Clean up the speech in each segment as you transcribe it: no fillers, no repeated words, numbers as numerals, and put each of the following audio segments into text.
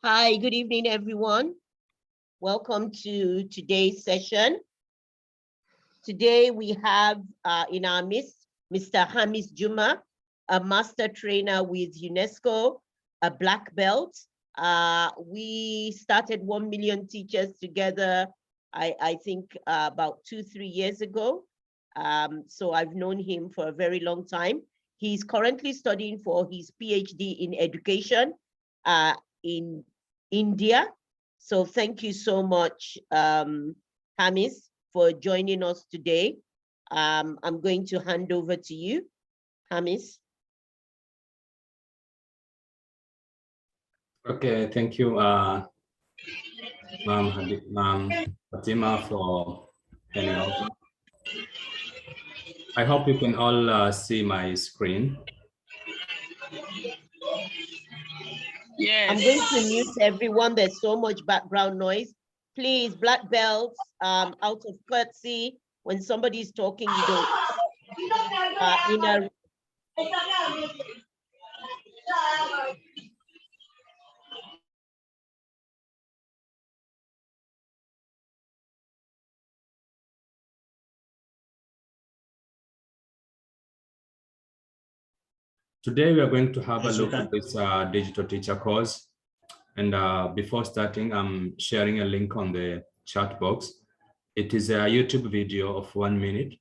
Hi, good evening, everyone. Welcome to today's session. Today we have in our midst Mr. Hamis Juma, a master trainer with UNESCO, a black belt. We started 1 million teachers together, I think about 2-3 years ago. So I've known him for a very long time. He's currently studying for his PhD in education in India. So thank you so much, Hamis, for joining us today. I'm going to hand over to you, Hamis. Okay, thank you, Ma'am Fatima, for handing over. I hope you can all see my screen. Yes. I'm going to mute everyone. There's so much background noise. Please, black belts, out of courtesy, when somebody's talking, you don't. Today, we are going to have a look at this digital teacher course. And before starting, I'm sharing a link on the chat box. It is a YouTube video of 1 minute.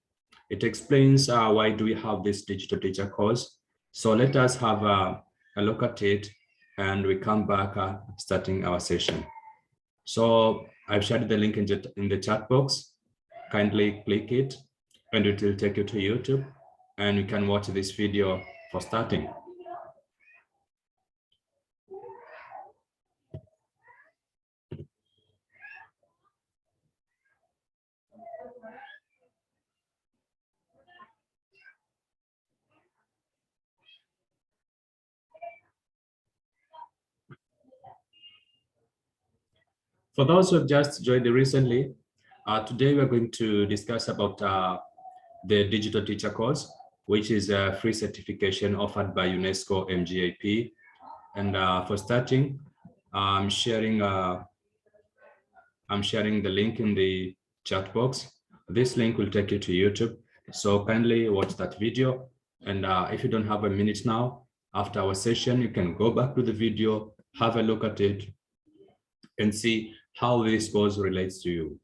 It explains why do we have this digital teacher course. So let us have a look at it, and we come back starting our session. So I've shared the link in the chat box. Kindly click it, and it will take you to YouTube, and you can watch this video for starting. For those who have just joined recently, today we're going to discuss about the digital teacher course, which is a free certification offered by UNESCO MGIP. And for starting, I'm sharing the link in the chat box. This link will take you to YouTube. So kindly watch that video. And if you don't have a minute now, after our session, you can go back to the video, have a look at it, and see how this course relates to you.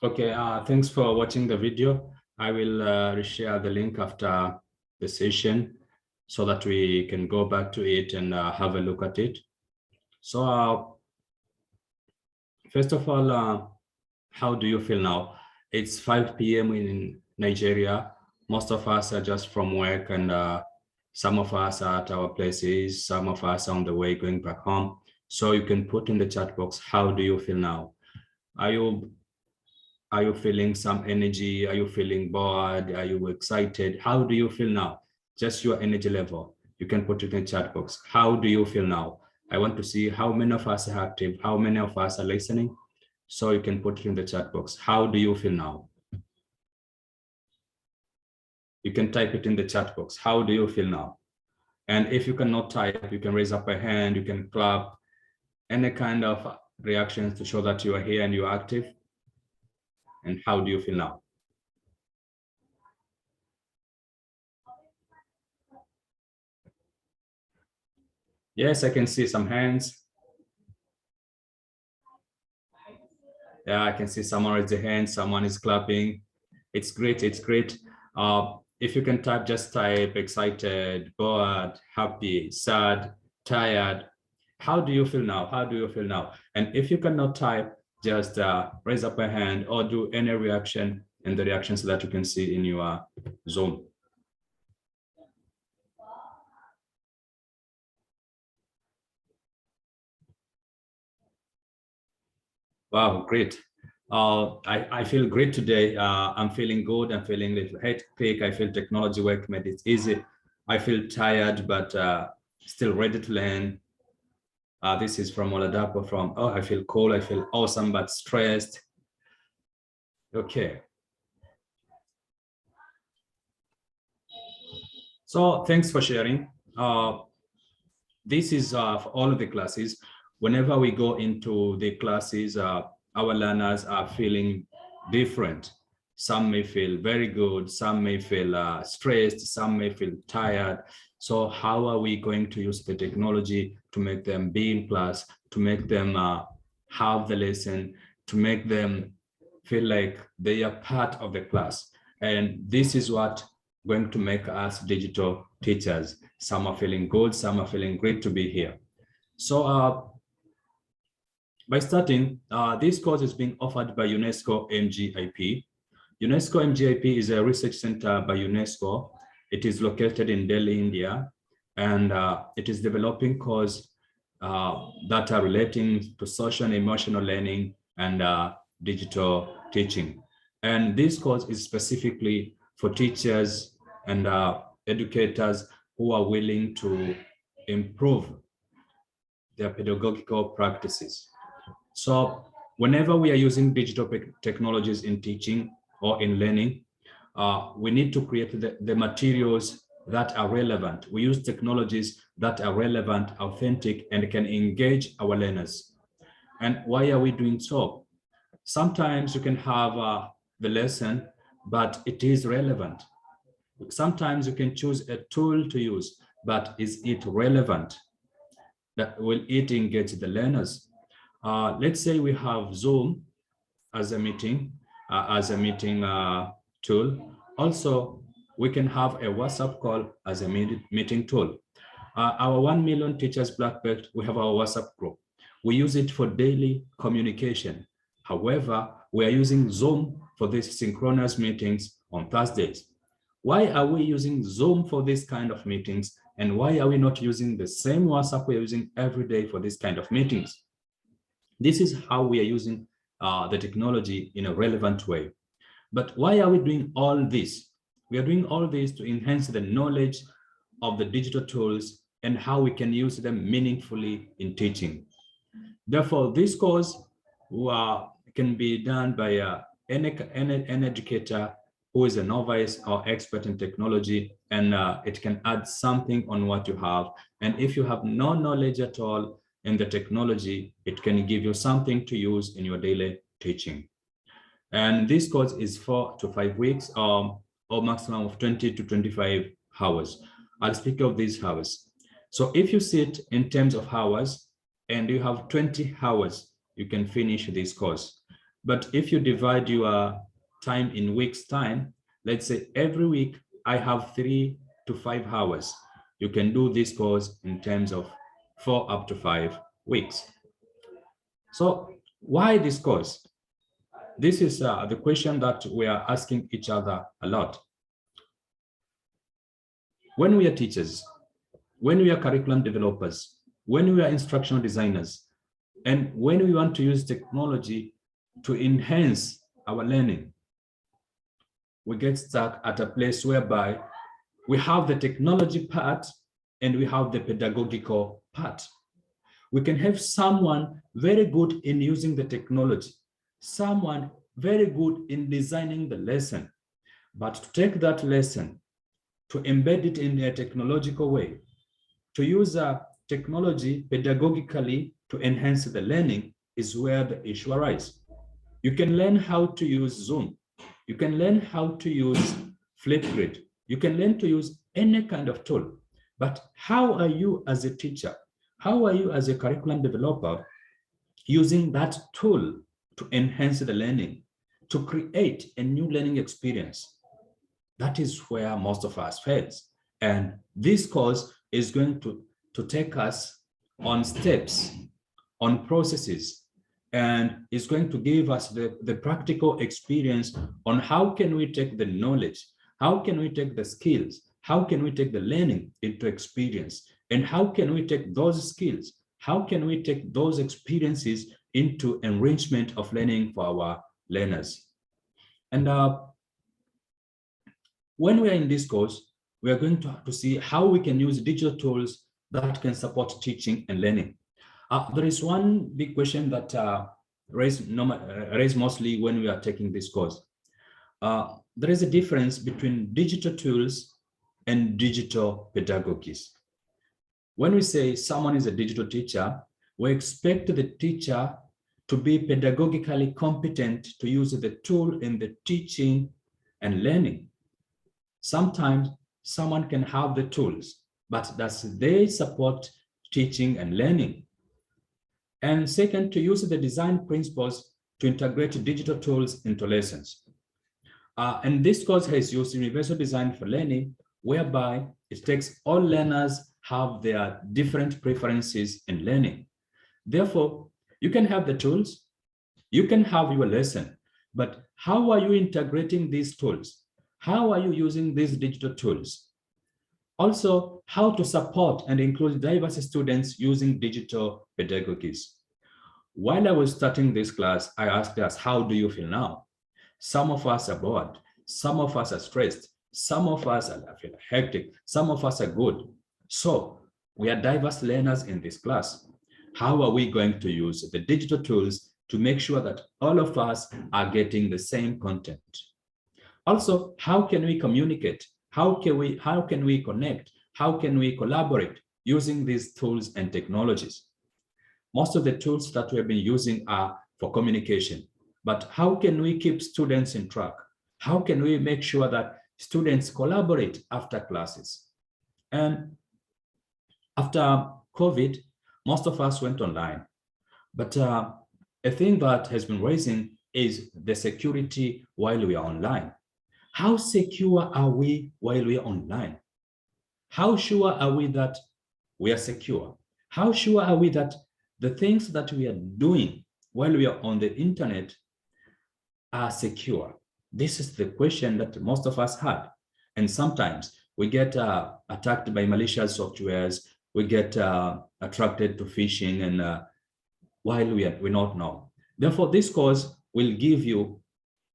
Okay, thanks for watching the video. I will reshare the link after the session so that we can go back to it and have a look at it. So first of all, how do you feel now? It's 5 p.m. in Nigeria. Most of us are just from work, and some of us are at our places, some of us are on the way going back home. So you can put in the chat box, how do you feel now? Are you feeling some energy? Are you feeling bored? Are you excited? How do you feel now? Just your energy level. You can put it in the chat box. How do you feel now? I want to see how many of us are active, how many of us are listening. So you can put it in the chat box. How do you feel now? You can type it in the chat box. How do you feel now? And if you cannot type, you can raise up a hand, you can clap, any kind of reactions to show that you are here and you are active. And how do you feel now? Yes, I can see some hands. Yeah, I can see someone raised their hand, someone is clapping. It's great, it's great. If you can type, just type excited, bored, happy, sad, tired. How do you feel now? How do you feel now? And if you cannot type, just raise up a hand or do any reaction in the reactions that you can see in your Zoom. Wow, great. I feel great today. I'm feeling good. I'm feeling a little hectic. I feel technology work made it easy. I feel tired, but still ready to learn. This is from Oladapo from, oh, I feel cool. I feel awesome, but stressed. Okay. So thanks for sharing. This is for all of the classes. Whenever we go into the classes, our learners are feeling different. Some may feel very good, some may feel stressed, some may feel tired. So how are we going to use the technology to make them be in class, to make them have the lesson, to make them feel like they are part of the class? And this is what going to make us digital teachers. Some are feeling good, some are feeling great to be here. So by starting, this course is being offered by UNESCO MGIP. UNESCO MGIP is a research center by UNESCO. It is located in Delhi, India, and it is developing courses that are relating to social and emotional learning and digital teaching. And this course is specifically for teachers and educators who are willing to improve their pedagogical practices. So whenever we are using digital technologies in teaching or in learning, we need to create the materials that are relevant. We use technologies that are relevant, authentic, and can engage our learners. And why are we doing so? Sometimes you can have the lesson, but it is relevant. Sometimes you can choose a tool to use, but is it relevant? That will it engage the learners? Let's say we have Zoom as a meeting tool. Also, we can have a WhatsApp call as a meeting tool. Our 1 million teachers black belt, we have our WhatsApp group. We use it for daily communication. However, we are using Zoom for these synchronous meetings on Thursdays. Why are we using Zoom for this kind of meetings? And why are we not using the same WhatsApp we're using every day for this kind of meetings? This is how we are using the technology in a relevant way. But why are we doing all this? We are doing all this to enhance the knowledge of the digital tools and how we can use them meaningfully in teaching. Therefore, this course can be done by an educator who is a novice or expert in technology, and it can add something on what you have. And if you have no knowledge at all in the technology, it can give you something to use in your daily teaching. And this course is 4 to 5 weeks or maximum of 20 to 25 hours. I'll speak of these hours. So if you sit in terms of hours and you have 20 hours, you can finish this course. But if you divide your time in weeks time, let's say every week I have 3 to 5 hours. You can do this course in terms of 4 up to 5 weeks. So why this course? This is the question that we are asking each other a lot. When we are teachers, when we are curriculum developers, when we are instructional designers, and when we want to use technology to enhance our learning, we get stuck at a place whereby we have the technology part and we have the pedagogical part. We can have someone very good in using the technology, someone very good in designing the lesson, but to take that lesson, to embed it in a technological way, to use technology pedagogically to enhance the learning is where the issue arises. You can learn how to use Zoom. You can learn how to use Flipgrid. You can learn to use any kind of tool. But how are you as a teacher How are you as a curriculum developer using that tool to enhance the learning, to create a new learning experience? That is where most of us fails. And this course is going to take us on steps, on processes, and is going to give us the practical experience on how can we take the knowledge, how can we take the skills, how can we take the learning into experience, and how can we take those skills, how can we take those experiences into enrichment of learning for our learners. And when we are in this course, we are going to see how we can use digital tools that can support teaching and learning. There is one big question that raised mostly when we are taking this course. There is a difference between digital tools and digital pedagogies. When we say someone is a digital teacher, we expect the teacher to be pedagogically competent to use the tool in the teaching and learning. Sometimes someone can have the tools, but does they support teaching and learning? And second, to use the design principles to integrate digital tools into lessons. And this course has used universal design for learning, whereby it takes all learners have their different preferences in learning. Therefore, you can have the tools, you can have your lesson, but how are you integrating these tools? How are you using these digital tools? Also, how to support and include diverse students using digital pedagogies. While I was starting this class, I asked us, how do you feel now? Some of us are bored. Some of us are stressed. Some of us feel hectic. Some of us are good. So we are diverse learners in this class. How are we going to use the digital tools to make sure that all of us are getting the same content? Also, how can we communicate? How can we connect? How can we collaborate using these tools and technologies? Most of the tools that we have been using are for communication, but how can we keep students in track? How can we make sure that students collaborate after classes? And after COVID, most of us went online, but a thing that has been raising is the security while we are online. How secure are we while we are online? How sure are we that we are secure? How sure are we that the things that we are doing while we are on the internet are secure? This is the question that most of us had. And sometimes we get attacked by malicious softwares, we get attracted to phishing, and while we not know. Therefore, this course will give you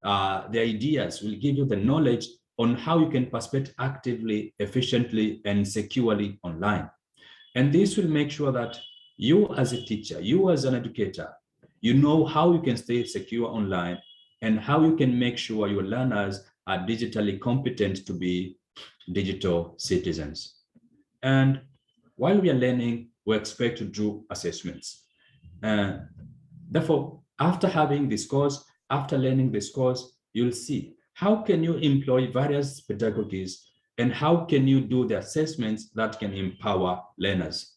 the ideas, will give you the knowledge on how you can participate actively, efficiently, and securely online. And this will make sure that you as a teacher, you as an educator, you know how you can stay secure online and how you can make sure your learners are digitally competent to be digital citizens. And while we are learning, we expect to do assessments. And therefore, after having this course, after learning this course, you'll see how can you employ various pedagogies and how can you do the assessments that can empower learners.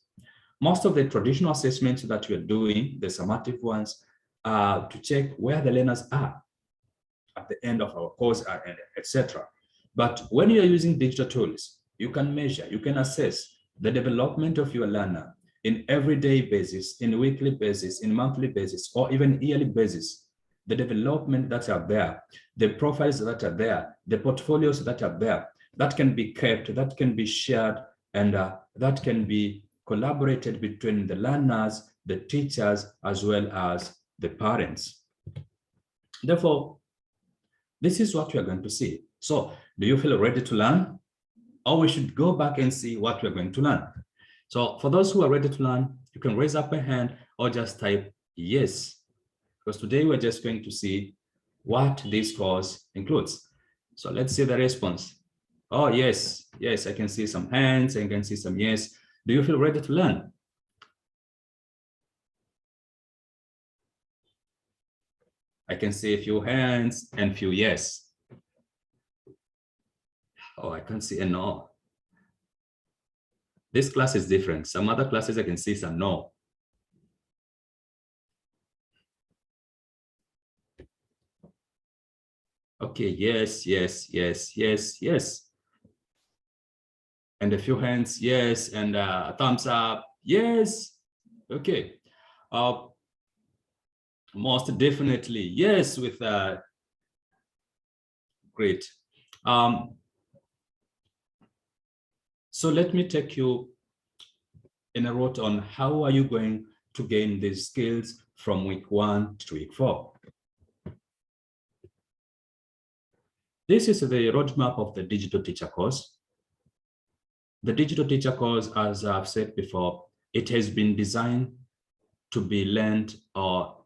Most of the traditional assessments that we're doing, the summative ones, are to check where the learners are at the end of our course, etc. But when you're using digital tools, you can measure, you can assess the development of your learner in everyday basis, in weekly basis, in monthly basis, or even yearly basis. The development that are there, the profiles that are there, the portfolios that are there, that can be kept, that can be shared, and that can be collaborated between the learners, the teachers, as well as the parents. Therefore, this is what we are going to see. So, do you feel ready to learn? Or we should go back and see what we're going to learn. So for those who are ready to learn, you can raise up a hand or just type yes. Because today we're just going to see what this course includes. So let's see the response. Oh, yes, yes, I can see some hands, I can see some yes. Do you feel ready to learn? I can see a few hands and few yes. Oh, I can't see a no. This class is different. Some other classes I can see some no. Okay, yes, yes, yes, yes, yes. And a few hands, yes, and thumbs up, yes. Okay. Most definitely, yes, with great. So let me take you in a route on how are you going to gain these skills from week 1 to week 4. This is the roadmap of the digital teacher course. The digital teacher course, as I've said before, it has been designed to be learned or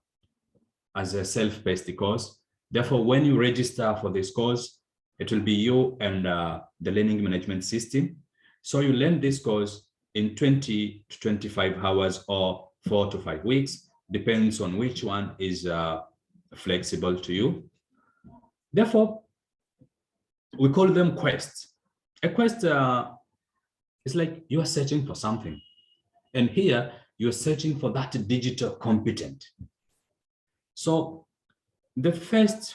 as a self-paced course. Therefore, when you register for this course, it will be you and the learning management system. So you learn this course in 20 to 25 hours or 4 to 5 weeks, depends on which one is flexible to you. Therefore, we call them quests. A quest is like you are searching for something. And here you're searching for that digital competent. So the first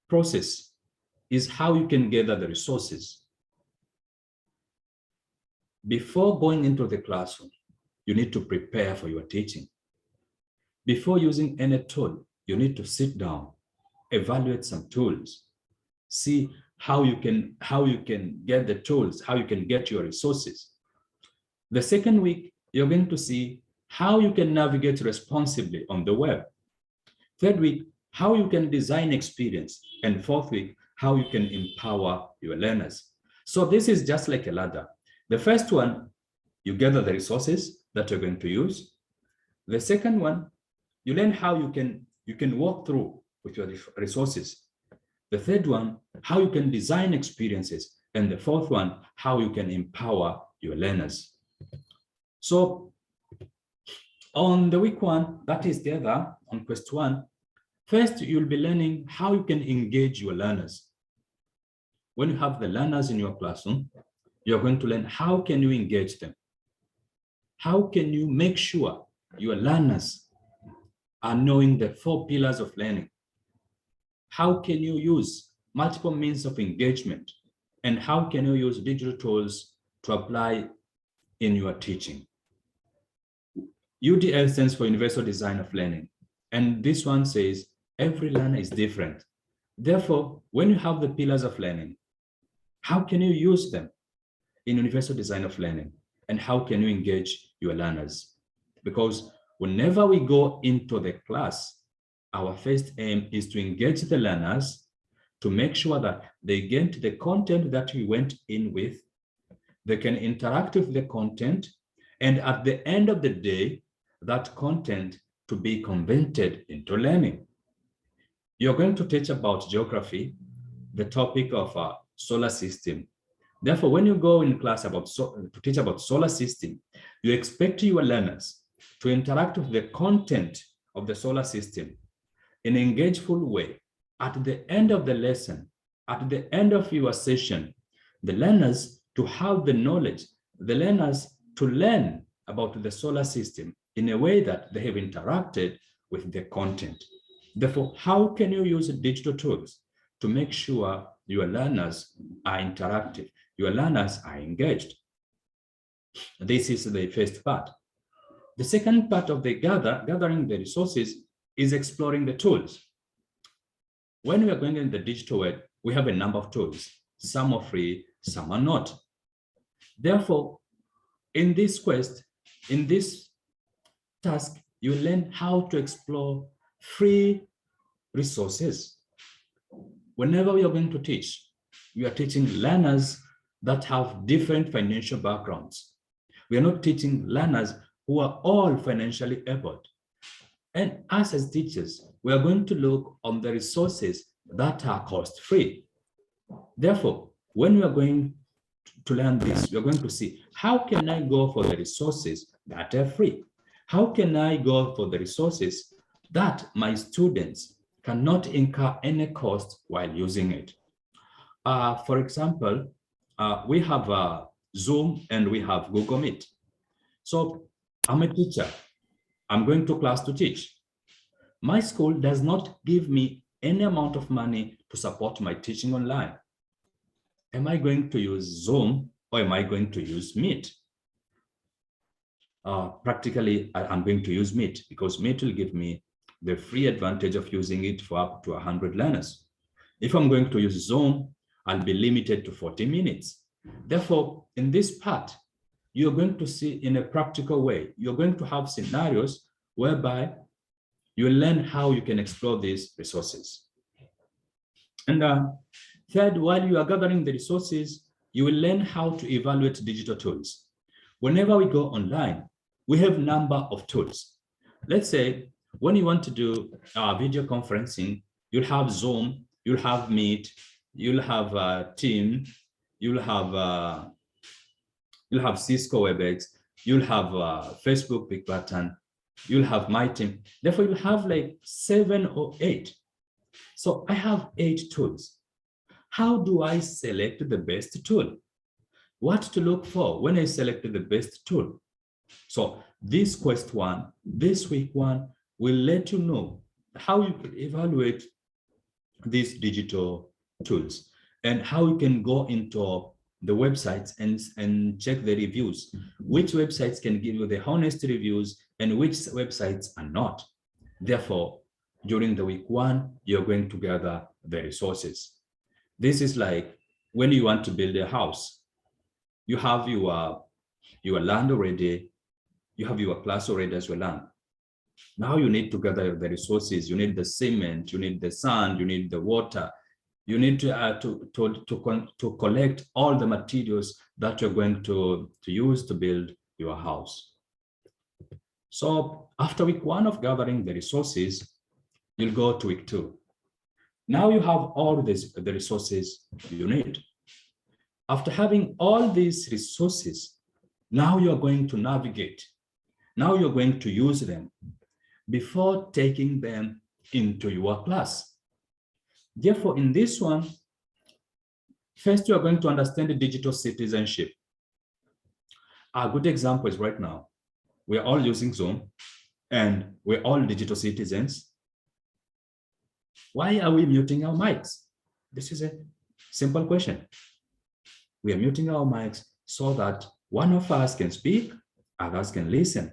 process is how you can gather the resources. Before going into the classroom, you need to prepare for your teaching. Before using any tool, you need to sit down, evaluate some tools, see how you can get the tools, how you can get your resources. The second week, you're going to see how you can navigate responsibly on the web. Third week, how you can design experience. And fourth week, how you can empower your learners. So this is just like a ladder. The first one, you gather the resources that you're going to use. The second one, you learn how you can walk through with your resources. The third one, how you can design experiences. And the fourth one, how you can empower your learners. So on the week 1, that is the other, on quest 1, first, you'll be learning how you can engage your learners. When you have the learners in your classroom, you're going to learn how can you engage them? How can you make sure your learners are knowing the 4 pillars of learning? How can you use multiple means of engagement? And how can you use digital tools to apply in your teaching? UDL stands for Universal Design of Learning. And this one says, every learner is different. Therefore, when you have the pillars of learning, how can you use them in Universal Design of Learning? And how can you engage your learners? Because whenever we go into the class, our first aim is to engage the learners to make sure that they get the content that we went in with, they can interact with the content, and at the end of the day, that content to be converted into learning. You're going to teach about geography, the topic of solar system. Therefore, when you go in class to teach about solar system, you expect your learners to interact with the content of the solar system in an engageful way. At the end of the lesson, at the end of your session, the learners to have the knowledge, the learners to learn about the solar system in a way that they have interacted with the content. Therefore, how can you use digital tools to make sure your learners are interactive, your learners are engaged? This is the first part. The second part of the gathering the resources is exploring the tools. When we are going in the digital world, we have a number of tools. Some are free, some are not. Therefore, in this quest, in this task, you learn how to explore free resources. Whenever we are going to teach, we are teaching learners that have different financial backgrounds. We are not teaching learners who are all financially able. And us as teachers, we are going to look on the resources that are cost-free. Therefore, when we are going to learn this, we are going to see, how can I go for the resources that are free? How can I go for the resources that my students cannot incur any cost while using it? For example, we have Zoom, and we have Google Meet. So I'm a teacher. I'm going to class to teach. My school does not give me any amount of money to support my teaching online. Am I going to use Zoom or am I going to use Meet? Practically, I'm going to use Meet because Meet will give me the free advantage of using it for up to 100 learners. If I'm going to use Zoom, I'll be limited to 40 minutes. Therefore, in this part, you're going to see in a practical way, you're going to have scenarios whereby you learn how you can explore these resources. And third, while you are gathering the resources, you will learn how to evaluate digital tools. Whenever we go online, we have a number of tools. Let's say when you want to do video conferencing, you'll have Zoom, you'll have Meet, you'll have Team, you'll have Cisco WebEx, you'll have Facebook Big Button, you'll have My Team. Therefore, you'll have like 7 or 8. So I have 8 tools. How do I select the best tool? What to look for when I select the best tool? So this quest one, this week one, will let you know how you can evaluate these digital tools and how you can go into the websites and check the reviews. Which websites can give you the honest reviews and which websites are not. Therefore, during the week one, you're going to gather the resources. This is like when you want to build a house. You have your land already, you have your class already as your land. Now you need to gather the resources. You need the cement, you need the sand, you need the water. You need to collect all the materials that you're going to use to build your house. So after week one of gathering the resources, you'll go to week 2. Now you have all the resources you need. After having all these resources, now you're going to navigate. Now you're going to use them before taking them into your class. Therefore, in this one, first you are going to understand the digital citizenship. A good example is right now, we're all using Zoom and we're all digital citizens. Why are we muting our mics? This is a simple question. We are muting our mics so that one of us can speak, others can listen.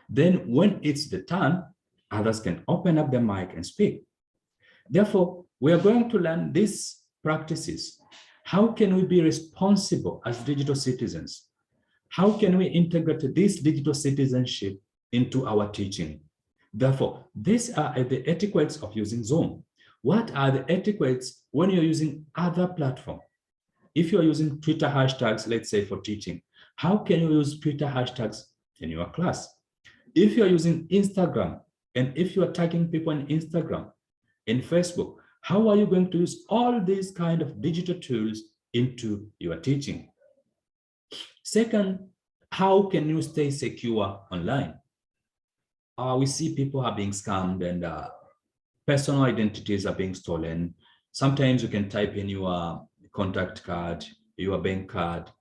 Then when it's the turn, others can open up the mic and speak. Therefore, we are going to learn these practices. How can we be responsible as digital citizens? How can we integrate this digital citizenship into our teaching? Therefore, these are the etiquettes of using Zoom. What are the etiquettes when you're using other platforms? If you're using Twitter hashtags, let's say for teaching, how can you use Twitter hashtags in your class? If you're using Instagram, and if you're tagging people on Instagram, in Facebook, how are you going to use all these kind of digital tools into your teaching? Second, how can you stay secure online? We see people are being scammed and personal identities are being stolen. Sometimes you can type in your contact card, your bank card,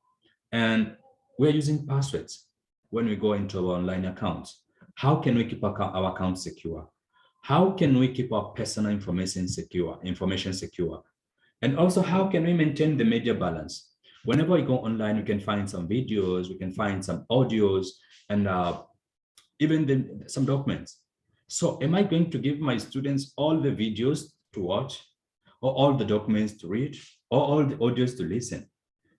and we're using passwords when we go into our online accounts. How can we keep our accounts secure? How can we keep our personal information secure? And also, how can we maintain the media balance? Whenever we go online, we can find some videos, we can find some audios, and even some documents. So am I going to give my students all the videos to watch, or all the documents to read, or all the audios to listen?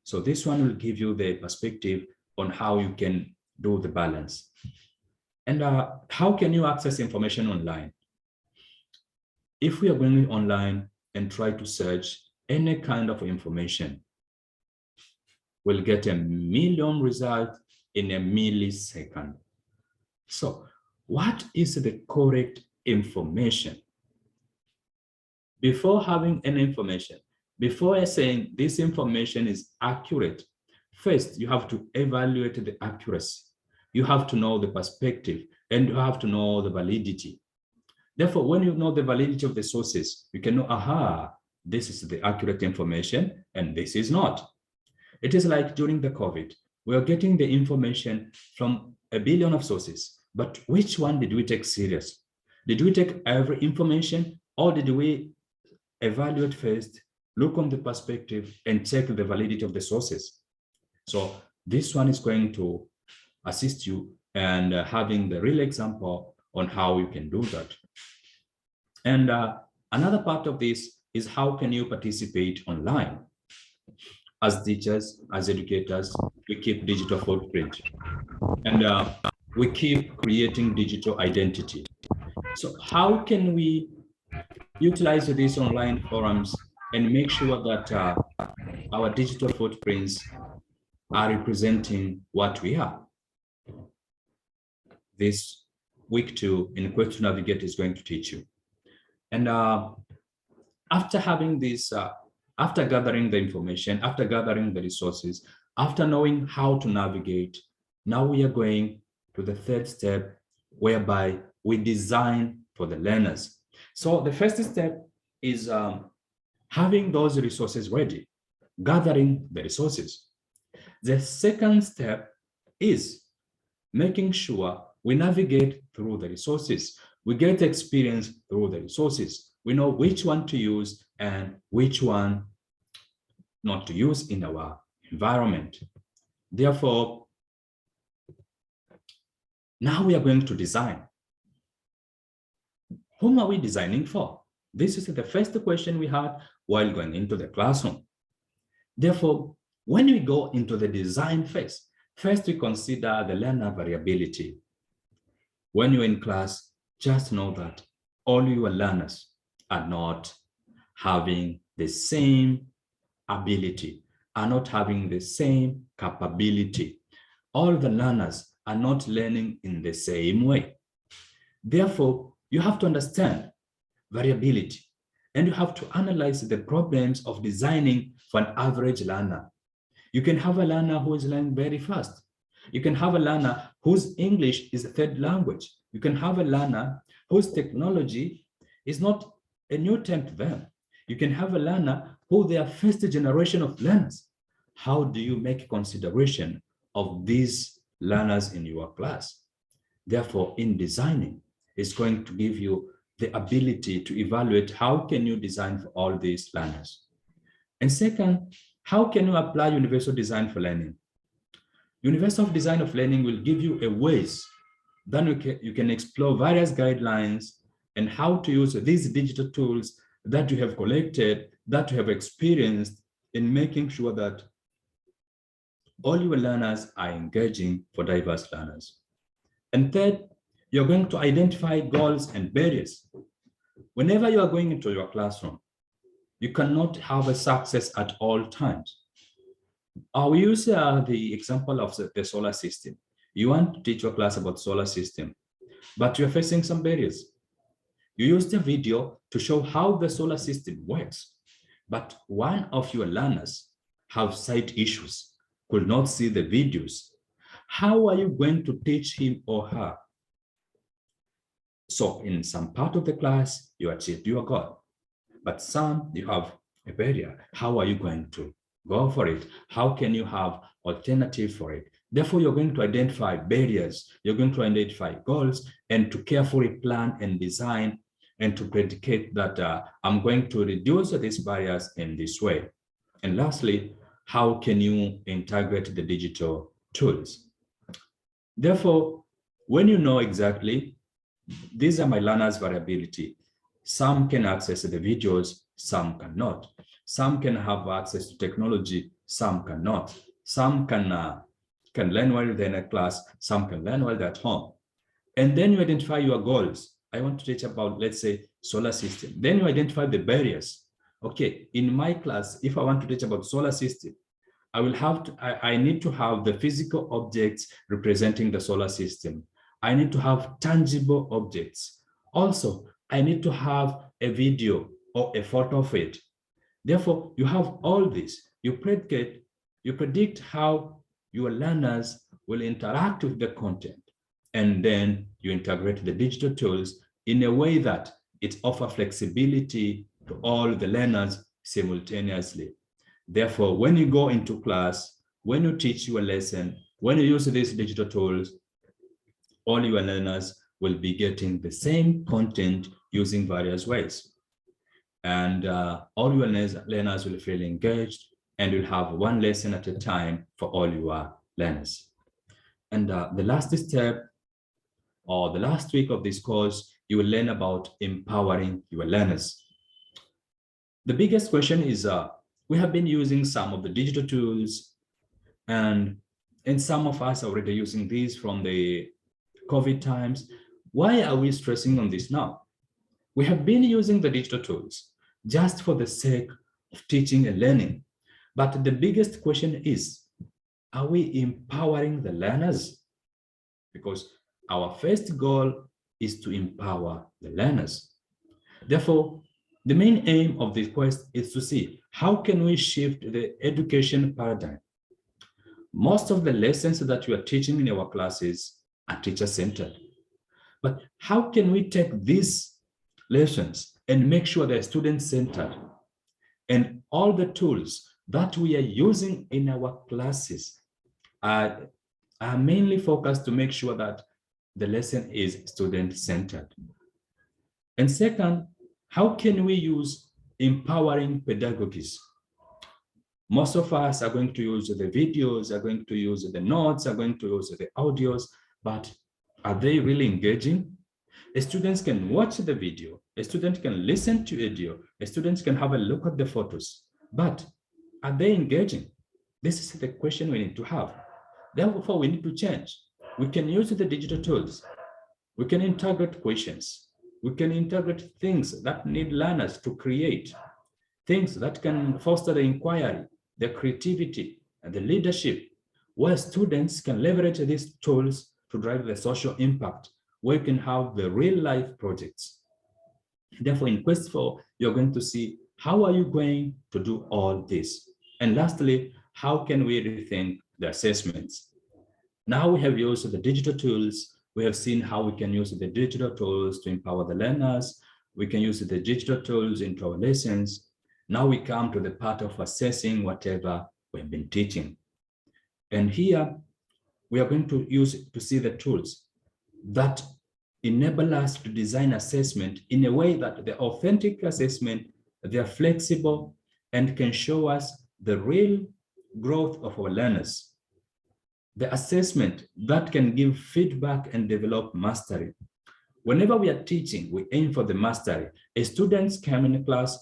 So this one will give you the perspective on how you can do the balance. And how can you access information online? If we are going online and try to search any kind of information, we'll get 1 million results in a millisecond. So what is the correct information? Before having any information, before saying this information is accurate, first you have to evaluate the accuracy. You have to know the perspective and you have to know the validity. Therefore, when you know the validity of the sources, you can know, aha, this is the accurate information and this is not. It is like during the COVID, We are getting the information from a billion of sources, but which one did we take serious? Did we take every information, or did we evaluate first, look on the perspective, and check the validity of the sources? So this one is going to assist you and having the real example on how you can do that. And another part of this is how can you participate online? As teachers, as educators, we keep digital footprint, and we keep creating digital identity. So how can we utilize these online forums and make sure that our digital footprints are representing what we are? This week 2 in Quest to Navigate is going to teach you. And after having this, after gathering the information, after gathering the resources, after knowing how to navigate, now we are going to the third step, whereby we design for the learners. So the first step is having those resources ready, gathering the resources. The second step is making sure we navigate through the resources. We get experience through the resources. We know which one to use and which one not to use in our environment. Therefore, now we are going to design. Whom are we designing for? This is the first question we had while going into the classroom. Therefore, when we go into the design phase, first we consider the learner variability. When you're in class, just know that all your learners are not having the same ability, are not having the same capability. All the learners are not learning in the same way. Therefore, you have to understand variability, and you have to analyze the problems of designing for an average learner. You can have a learner who is learning very fast. You can have a learner whose English is a third language. You can have a learner whose technology is not a new term to them. You can have a learner who they are first generation of learners. How do you make consideration of these learners in your class? Therefore, in designing, it's going to give you the ability to evaluate how can you design for all these learners. And second, how can you apply universal design for learning? Universal design of learning will give you a ways. Then you can explore various guidelines and how to use these digital tools that you have collected, that you have experienced in making sure that all your learners are engaging for diverse learners. And third, you're going to identify goals and barriers. Whenever you are going into your classroom, you cannot have a success at all times. We use the example of the solar system. You want to teach your class about solar system, but you're facing some barriers. You used a video to show how the solar system works, but one of your learners have sight issues, could not see the videos. How are you going to teach him or her? So in some part of the class, you achieved your goal, but some you have a barrier. How are you going to go for it? How can you have alternative for it? Therefore, you're going to identify barriers, you're going to identify goals, and to carefully plan and design and to predicate that I'm going to reduce these barriers in this way. And lastly, how can you integrate the digital tools? Therefore, when you know exactly, these are my learners' variability. Some can access the videos, some cannot. Some can have access to technology, some cannot. Some can learn while they're in a class, some can learn while they're at home. And then you identify your goals. I want to teach about, let's say, solar system. Then you identify the barriers. Okay, in my class, if I want to teach about solar system, I will have to, I need to have the physical objects representing the solar system. I need to have tangible objects. Also, I need to have a video or a photo of it. Therefore, you have all this. You predict how your learners will interact with the content, and then you integrate the digital tools in a way that it offers flexibility to all the learners simultaneously. Therefore, when you go into class, when you teach your lesson, when you use these digital tools, all your learners will be getting the same content using various ways. And all your learners will feel engaged and will have one lesson at a time for all your learners. And the last step or the last week of this course, you will learn about empowering your learners. The biggest question is, we have been using some of the digital tools, and some of us are already using these from the COVID times. Why are we stressing on this now? We have been using the digital tools just for the sake of teaching and learning. But the biggest question is, are we empowering the learners? Because our first goal is to empower the learners. Therefore, the main aim of this quest is to see how can we shift the education paradigm. Most of the lessons that we are teaching in our classes are teacher-centered. But how can we take these lessons and make sure they're student-centered? And all the tools that we are using in our classes are mainly focused to make sure that the lesson is student-centered. And second, how can we use empowering pedagogies? Most of us are going to use the videos, are going to use the notes, are going to use the audios, but are they really engaging? The students can watch the video, a student can listen to audio, a student can have a look at the photos, but are they engaging? This is the question we need to have. Therefore, we need to change. We can use the digital tools. We can integrate questions. We can integrate things that need learners to create, things that can foster the inquiry, the creativity, and the leadership, where students can leverage these tools to drive the social impact, where you can have the real life projects. Therefore, in Quest 4, you're going to see how are you going to do all this? And lastly, how can we rethink the assessments? Now we have used the digital tools. We have seen how we can use the digital tools to empower the learners. We can use the digital tools into our lessons. Now we come to the part of assessing whatever we've been teaching. And here we are going to see the tools that enable us to design assessment in a way that the authentic assessment, they're flexible and can show us the real growth of our learners. The assessment that can give feedback and develop mastery. Whenever we are teaching, we aim for the mastery. Students come in class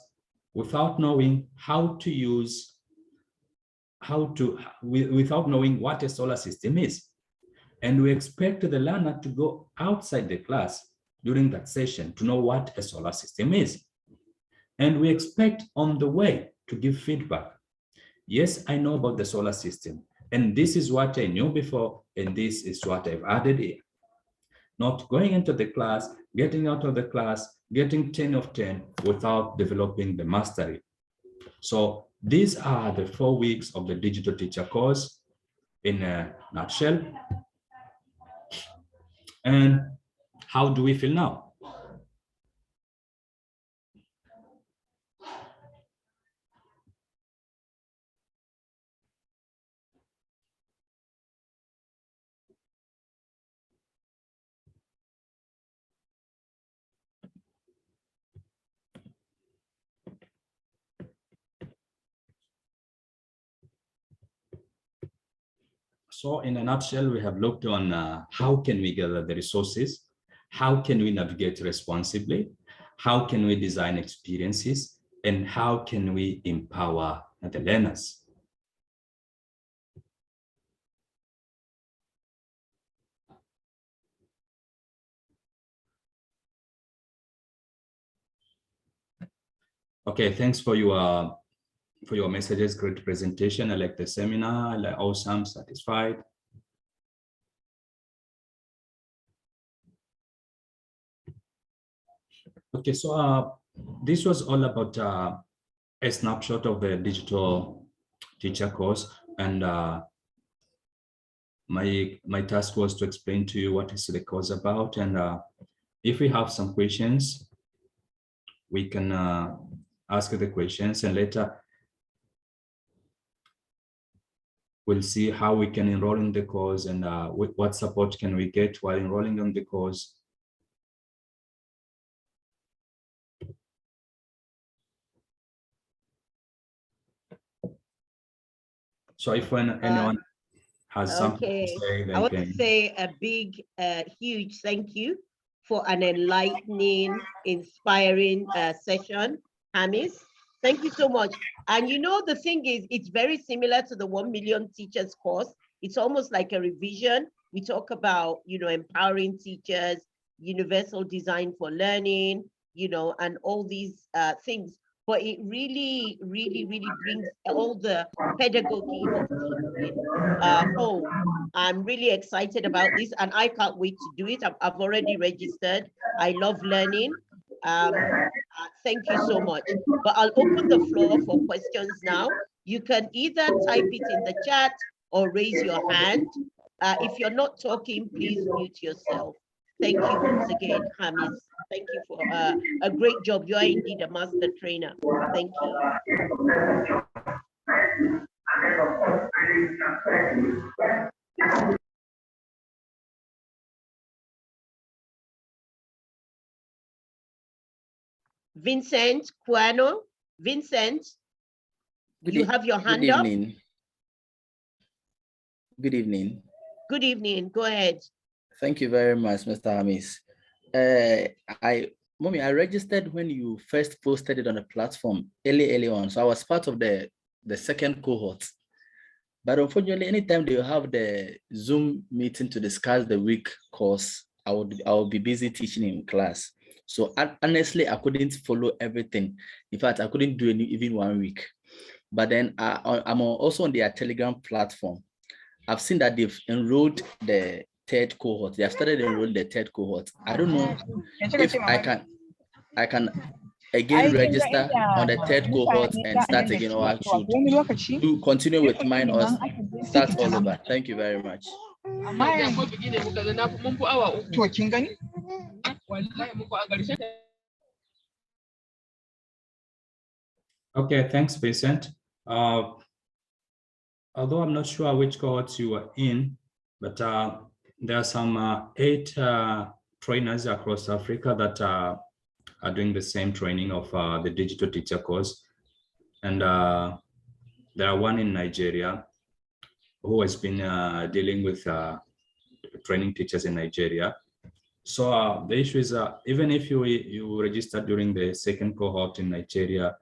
without knowing how to use, without knowing what a solar system is. And we expect the learner to go outside the class during that session to know what a solar system is. And we expect on the way to give feedback. Yes, I know about the solar system, and this is what I knew before, and this is what I've added here. Not going into the class, getting out of the class, getting 10 of 10 without developing the mastery. So these are the 4 weeks of the digital teacher course in a nutshell. And how do we feel now? So in a nutshell, we have looked on how can we gather the resources, how can we navigate responsibly, how can we design experiences, and how can we empower the learners. Okay, thanks for your messages. Great presentation. I like the seminar. I like awesome, satisfied. Okay, so this was all about a snapshot of the digital teacher course, and my task was to explain to you what is the course about, and if we have some questions, we can ask the questions, and later we'll see how we can enroll in the course and what support can we get while enrolling on the course. So if anyone has something to say, I want to say a big, huge thank you for an enlightening, inspiring session, Hamis. Thank you so much. And you know, the thing is, it's very similar to the 1 million teachers course. It's almost like a revision. We talk about, you know, empowering teachers, universal design for learning, you know, and all these things. But it really, really, really brings all the pedagogy of teaching home. I'm really excited about this and I can't wait to do it. I've already registered. I love learning. Thank you so much. But I'll open the floor for questions now. You can either type it in the chat or raise your hand. If you're not talking, please mute yourself. Thank you once again, Hamis. Thank you for a great job. You are indeed a master trainer. Thank you. Vincent Quano. Vincent, you have your hand up. Good evening. Good evening. Go ahead. Thank you very much, Mr. Hamis. Mommy, I registered when you first posted it on the platform early on. So I was part of the second cohort. But unfortunately, anytime they have the Zoom meeting to discuss the week course, I will be busy teaching in class. So honestly, I couldn't follow everything. In fact, I couldn't do even 1 week. But then I'm also on their Telegram platform. I've seen that they've enrolled the third cohort. They have started enrolling the third cohort. I don't know if I can again register on the third cohort and start again, or I should do continue with mine or start all over. Thank you very much. Okay, thanks, Vincent. Although I'm not sure which cohorts you are in, but there are some 8 trainers across Africa that are doing the same training of the digital teacher course. And there are one in Nigeria who has been dealing with training teachers in Nigeria. So the issue is even if you register during the second cohort in Nigeria,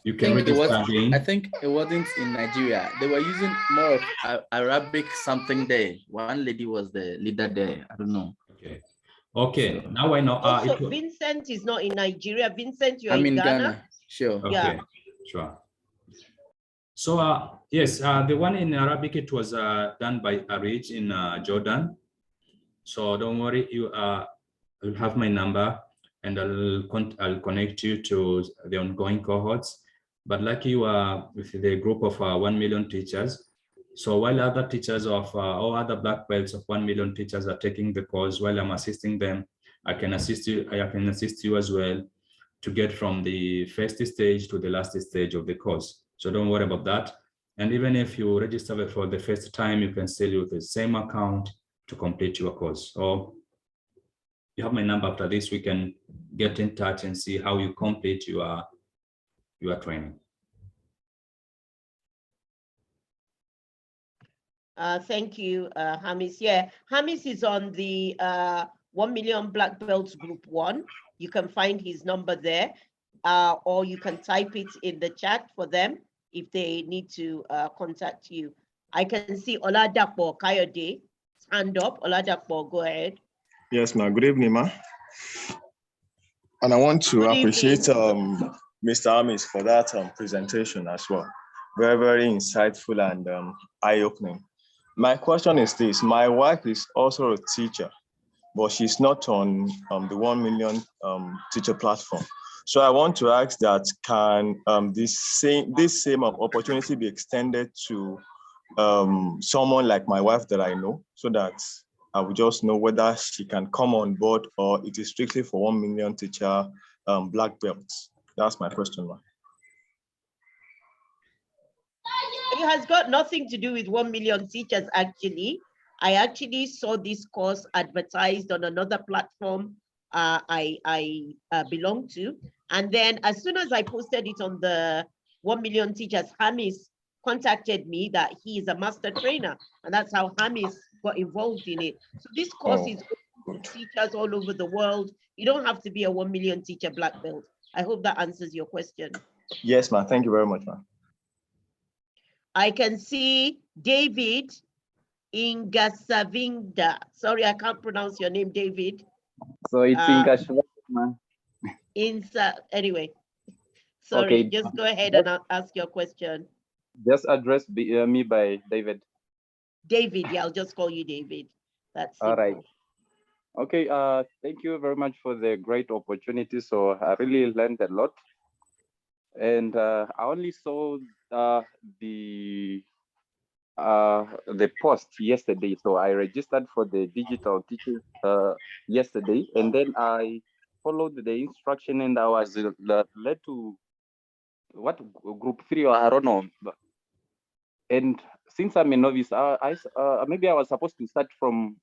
you can register again. I think it wasn't in Nigeria. They were using more of Arabic something there. One lady was the leader there. I don't know. Okay. So, now I know. Also, Vincent is not in Nigeria. Vincent, you're in Ghana. Sure. Okay. Yeah. Sure. So yes, the one in Arabic, it was done by Arij in Jordan. So don't worry, you will have my number and I'll connect you to the ongoing cohorts. But like you are with the group of 1 million teachers. So while other teachers of all other black belts of 1 million teachers are taking the course, while I'm assisting them, I can assist you as well to get from the first stage to the last stage of the course. So don't worry about that. And even if you register for the first time, you can still use the same account to complete your course. So you have my number. After this, we can get in touch and see how you complete your training. Thank you, Hamis. Yeah, Hamis is on the 1 million Black Belts Group 1. You can find his number there, or you can type it in the chat for them if they need to contact you. I can see Oladapo Kayode, hand up. Oladapo, go ahead. Yes, ma'am. Good evening, ma'am. And I want to appreciate Mr. Hamis for that presentation as well. Very, very insightful and eye-opening. My question is this. My wife is also a teacher, but she's not on the 1 million teacher platform. So I want to ask that, can this same opportunity be extended to someone like my wife that I know, so that I will just know whether she can come on board or it is strictly for 1 million teacher black belts? That's my question, ma'am. has got nothing to do with 1 million teachers, actually. I actually saw this course advertised on another platform I belong to. And then as soon as I posted it on the 1 million teachers, Hamis contacted me that he is a master trainer. And that's how Hamis got involved in it. So this course is open to teachers all over the world. You don't have to be a 1 million teacher black belt. I hope that answers your question. Yes, ma'am. Thank you very much, ma'am. I can see David Ingasavinda. Sorry, I can't pronounce your name, David. So it's Ingashva. Anyway, sorry, Okay. just go ahead and ask your question. Just address me by David. David, yeah, I'll just call you David. That's All right. simple. Okay, thank you very much for the great opportunity. So I really learned a lot. And I only saw the post yesterday. So I registered for the digital teachers yesterday, and then I followed the instruction, and I was led to what group 3, or I don't know. And since I'm a novice, maybe I was supposed to start from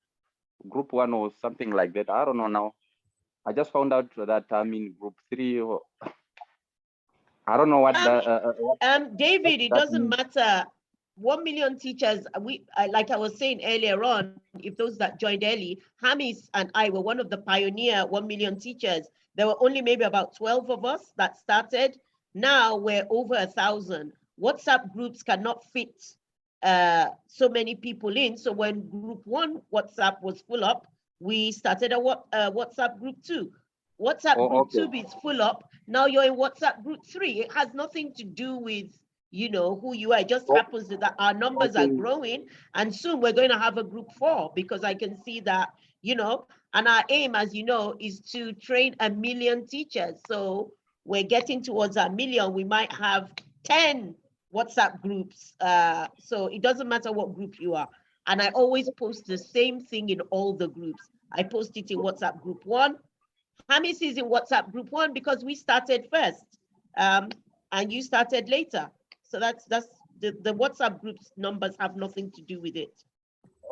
group 1 or something like that. I don't know now. I just found out that I'm in group 3. Or I don't know what David, it doesn't means. matter. 1 million teachers, like I was saying earlier on, if those that joined early, Hamis and I were one of the pioneer 1 million teachers. There were only maybe about 12 of us that started. Now we're over 1,000. WhatsApp groups cannot fit so many people in. So when group 1 WhatsApp was full up, we started a WhatsApp group 2. WhatsApp group 2 is full up. Now you're in WhatsApp group 3. It has nothing to do with, you know, who you are. It just happens that our numbers are growing, and soon we're going to have a group 4, because I can see that, you know, and our aim, as you know, is to train 1 million teachers. So we're getting towards 1 million. We might have 10 WhatsApp groups. So it doesn't matter what group you are. And I always post the same thing in all the groups. I post it in WhatsApp group 1. Hamis is in WhatsApp group 1 because we started first, and you started later. So that's the WhatsApp group's numbers have nothing to do with it.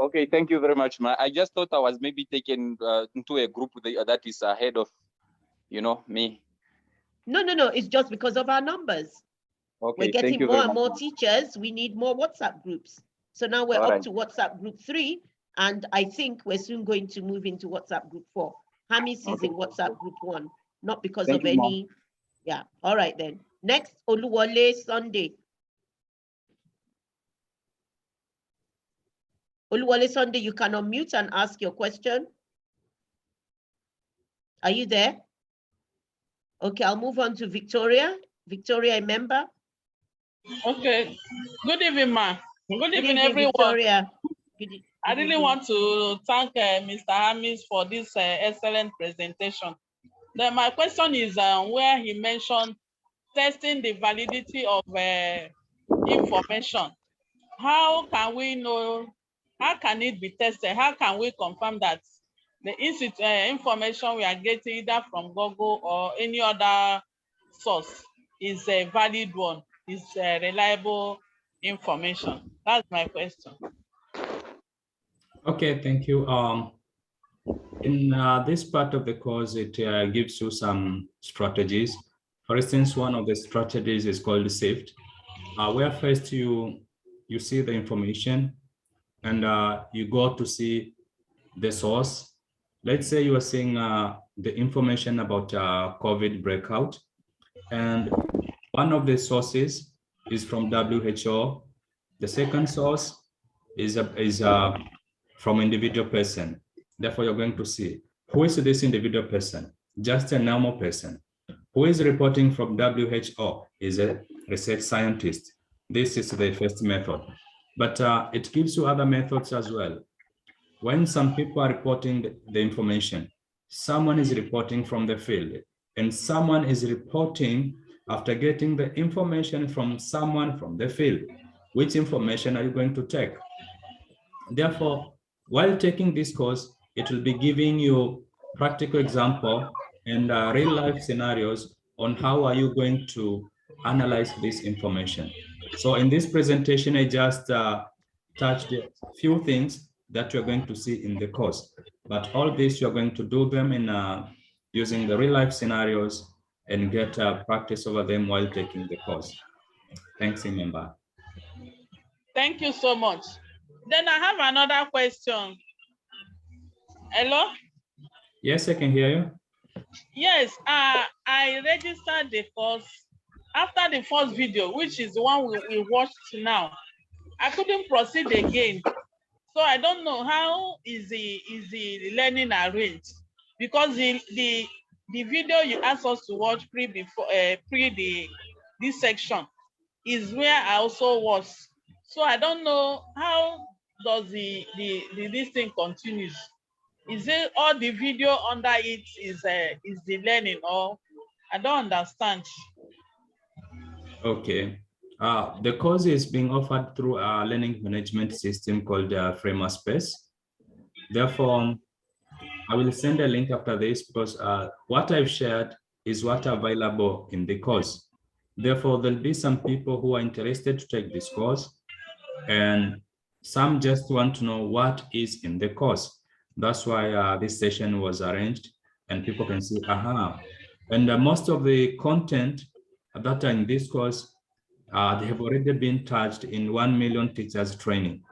Okay, thank you very much, ma. I just thought I was maybe taken into a group that is ahead of, you know, me. No. It's just because of our numbers. Okay, we're getting thank you more very and much, more teachers. We need more WhatsApp groups. So now we're up to WhatsApp group 3, and I think we're soon going to move into WhatsApp group 4. Hamis is in WhatsApp group 1, not because of any. Yeah. All right then. Next, Oluwole Sunday. Oluwole Sunday, you can unmute and ask your question. Are you there? Okay, I'll move on to Victoria. Victoria, a member. Okay. Good evening, ma. Good evening, everyone. Victoria. I really want to thank Mr. Hamis for this excellent presentation. Then my question is where he mentioned testing the validity of information. How can we know, how can it be tested? How can we confirm that the information we are getting either from Google or any other source is a valid one, is reliable information? That's my question. Okay, thank you. In this part of the course, it gives you some strategies. For instance, one of the strategies is called SIFT, where first you see the information and you go to see the source. Let's say you are seeing the information about COVID breakout, and one of the sources is from WHO. The second source is from individual person. Therefore, you're going to see who is this individual person, just a normal person. Who is reporting from WHO is a research scientist. This is the first method, but it gives you other methods as well. When some people are reporting the information, someone is reporting from the field, and someone is reporting after getting the information from someone from the field. Which information are you going to take? Therefore, while taking this course, it will be giving you practical example and real life scenarios on how are you going to analyze this information. So in this presentation, I just touched a few things that you're going to see in the course, but all this you're going to do them in using the real life scenarios and get practice over them while taking the course. Thanks, remember. Thank you so much. Then I have another question. Hello? Yes, I can hear you. Yes, I registered the course after the first video, which is the one we watched now. I couldn't proceed again. So I don't know how is the learning arranged, because the video you asked us to watch pre this section is where I also was. So I don't know how does this thing continues. Is it all the video under it is the learning, or I don't understand. Okay. The course is being offered through a learning management system called Framerspace. Therefore, I will send a link after this because what I've shared is what available in the course. Therefore, there'll be some people who are interested to take this course, and some just want to know what is in the course. That's why this session was arranged, and people can see, aha. And most of the content that are in this course, they have already been touched in 1 million teachers training.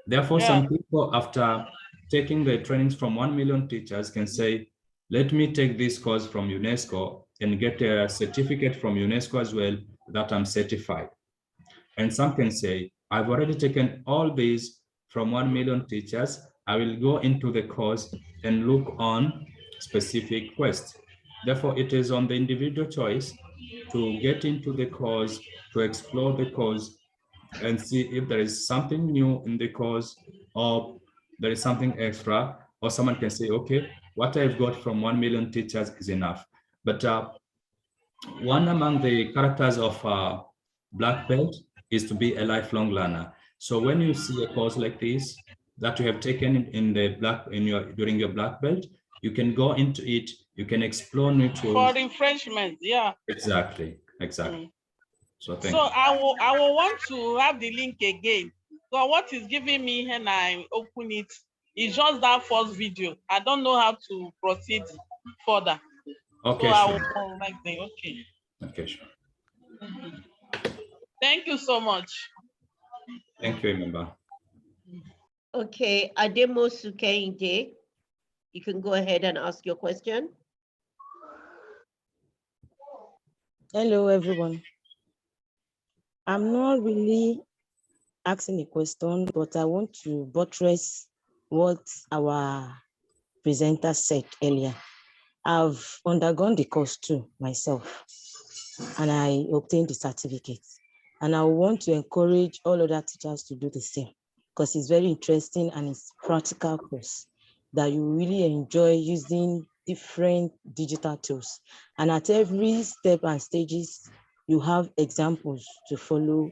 Therefore, some people, after taking the trainings from 1 million teachers, can say, let me take this course from UNESCO and get a certificate from UNESCO as well that I'm certified. And some can say, I've already taken all these from 1 million teachers. I will go into the course and look on specific quests. Therefore, it is on the individual choice to get into the course, to explore the course, and see if there is something new in the course or there is something extra, or someone can say, okay, what I've got from 1 million teachers is enough. But one among the characters of Black Belt is to be a lifelong learner. So when you see a course like this that you have taken during your Black Belt, you can go into it, you can explore new tools. For refreshment, yeah. Exactly. So thank you. I will want to have the link again. So what is giving me when I open it is just that first video. I don't know how to proceed further. Okay, so sure. I will like the okay. Okay, sure. Thank you so much. Thank you, remember. Okay, Ademosu Kehinde, you can go ahead and ask your question. Hello, everyone. I'm not really asking a question, but I want to buttress what our presenter said earlier. I've undergone the course too myself, and I obtained the certificate. And I want to encourage all other teachers to do the same, because it's very interesting and it's practical course that you really enjoy using different digital tools. And at every step and stages, you have examples to follow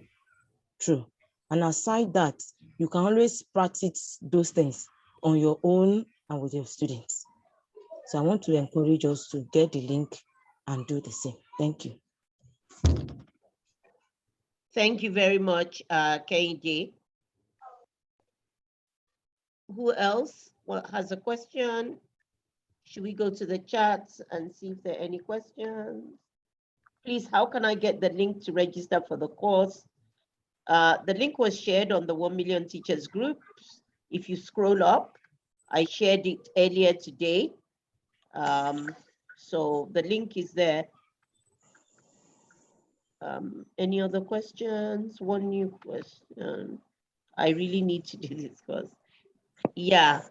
through. And aside that, you can always practice those things on your own and with your students. So I want to encourage us to get the link and do the same. Thank you. Thank you very much, Kehinde. Who else has a question? Should we go to the chats and see if there are any questions? Please, how can I get the link to register for the course? The link was shared on the 1 Million Teachers group. If you scroll up, I shared it earlier today. So the link is there. Any other questions? One new question. I really need to do this course. Yeah,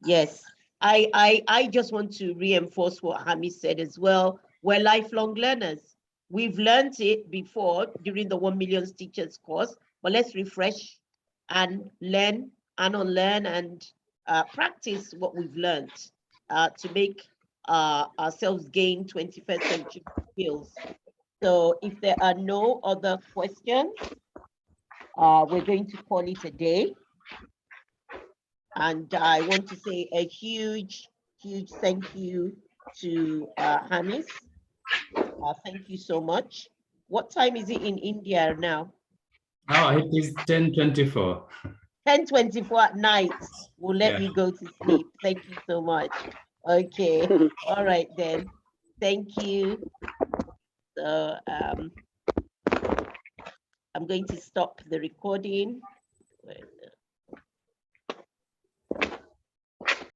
yes. I just want to reinforce what Hamis said as well. We're lifelong learners. We've learned it before during the 1 Million Teachers course, but let's refresh and learn and unlearn and practice what we've learned to make ourselves gain 21st century skills. So if there are no other questions, we're going to call it a day. And I want to say a huge thank you to Hamis. Thank you so much. What time is it in India now? Oh, it is 10:24. 10:24 at night. We'll let Yeah. you go to sleep. Thank you so much. Okay. All right then. Thank you. So I'm going to stop the recording. Wait.